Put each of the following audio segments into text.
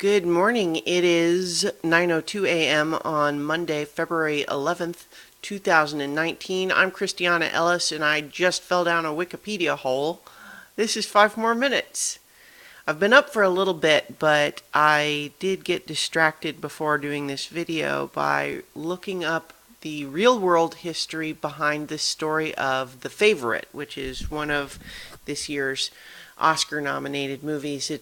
Good morning. It is 9:02 a.m. on Monday, February 11th, 2019. I'm Christiana Ellis and I just fell down a Wikipedia hole. This is 5 more minutes. I've been up for a little bit, but I did get distracted before doing this video by looking up the real-world history behind the story of The Favorite, which is one of this year's Oscar-nominated movies.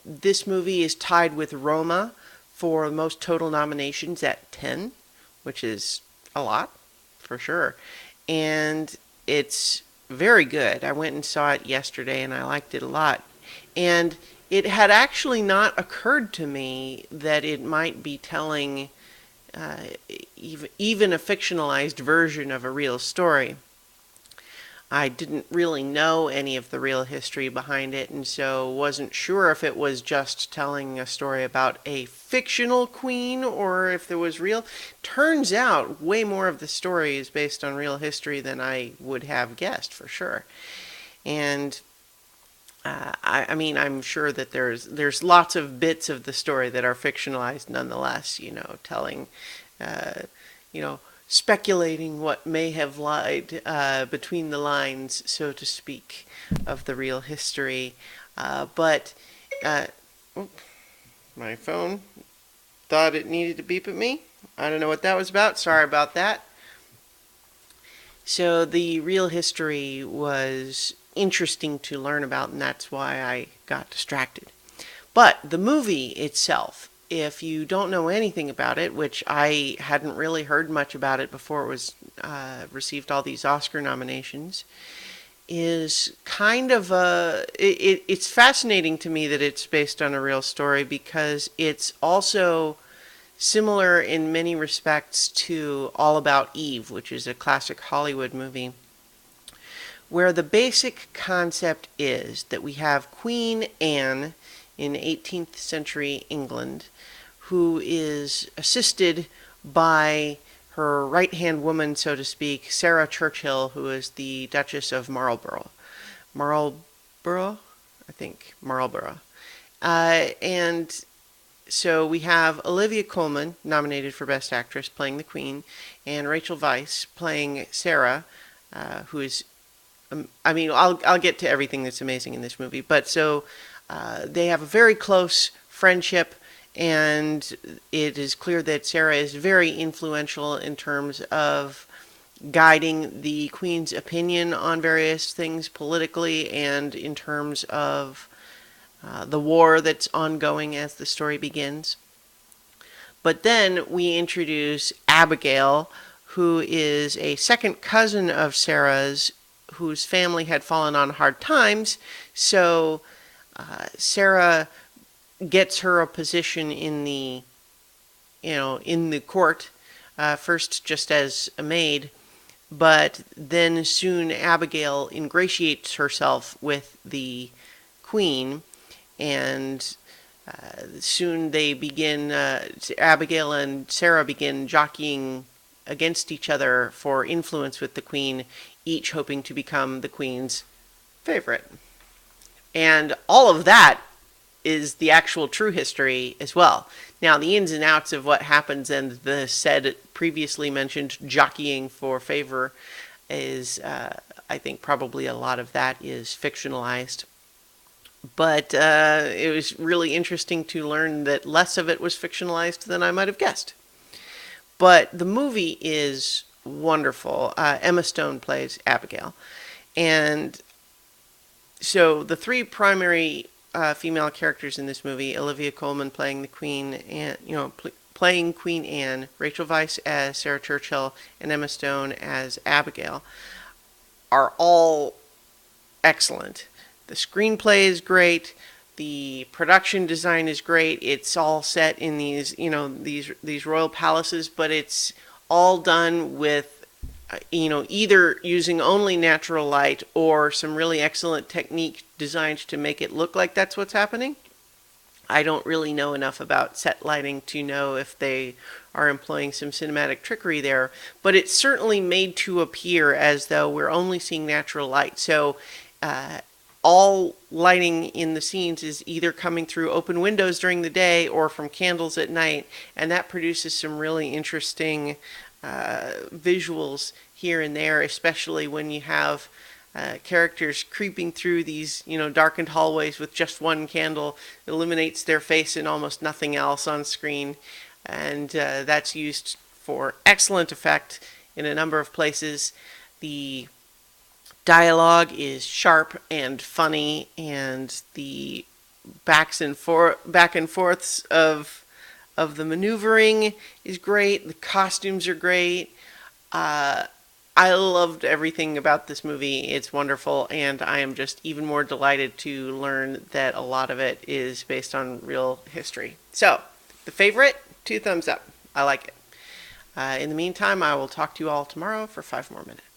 This movie is tied with Roma for most total nominations at 10, which is a lot, for sure. And it's very good. I went and saw it yesterday and I liked it a lot. And it had actually not occurred to me that it might be telling even a fictionalized version of a real story. I didn't really know any of the real history behind it, and so wasn't sure if it was just telling a story about a fictional queen or if there was real. Turns out way more of the story is based on real history than I would have guessed, for sure. And I mean, I'm sure that there's lots of bits of the story that are fictionalized nonetheless, telling, speculating what may have lied between the lines, so to speak, of the real history. But my phone thought it needed to beep at me. I don't know what that was about. Sorry about that. So the real history was interesting to learn about, and that's why I got distracted. But the movie itself, if you don't know anything about it, which I hadn't really heard much about it before it was received all these Oscar nominations, is kind of it's fascinating to me that it's based on a real story because it's also similar in many respects to All About Eve, which is a classic Hollywood movie, where the basic concept is that we have Queen Anne in 18th century England, who is assisted by her right-hand woman, so to speak, Sarah Churchill, who is the Duchess of Marlborough. Marlborough? I think. Marlborough. And so we have Olivia Colman, nominated for Best Actress, playing the Queen, and Rachel Weisz playing Sarah, who is... I'll get to everything that's amazing in this movie, but so they have a very close friendship, and it is clear that Sarah is very influential in terms of guiding the Queen's opinion on various things politically and in terms of the war that's ongoing as the story begins. But then we introduce Abigail, who is a second cousin of Sarah's, whose family had fallen on hard times, so Sarah gets her a position in the court, first just as a maid, but then soon Abigail ingratiates herself with the Queen, and soon they begin, Abigail and Sarah begin jockeying against each other for influence with the Queen, each hoping to become the Queen's favorite. And all of that is the actual true history as well. Now, the ins and outs of what happens and the said previously mentioned jockeying for favor is, I think probably a lot of that is fictionalized. But it was really interesting to learn that less of it was fictionalized than I might have guessed. But the movie is wonderful. Emma Stone plays Abigail. And so the three primary female characters in this movie, Olivia Colman playing the Queen, and playing Queen Anne, Rachel Weisz as Sarah Churchill, and Emma Stone as Abigail, are all excellent. The screenplay is great. The production design is great. It's all set in these royal palaces, but it's all done with either using only natural light or some really excellent technique designed to make it look like that's what's happening. I don't really know enough about set lighting to know if they are employing some cinematic trickery there, but it's certainly made to appear as though we're only seeing natural light. So all lighting in the scenes is either coming through open windows during the day or from candles at night, and that produces some really interesting visuals here and there, especially when you have characters creeping through these, darkened hallways with just one candle. It illuminates their face and almost nothing else on screen, and that's used for excellent effect in a number of places. The dialogue is sharp and funny, and the back and forths of the maneuvering is great. The costumes are great. I loved everything about this movie. It's wonderful, and I am just even more delighted to learn that a lot of it is based on real history. So, the favorite, 2 thumbs up. I like it. In the meantime, I will talk to you all tomorrow for 5 more minutes.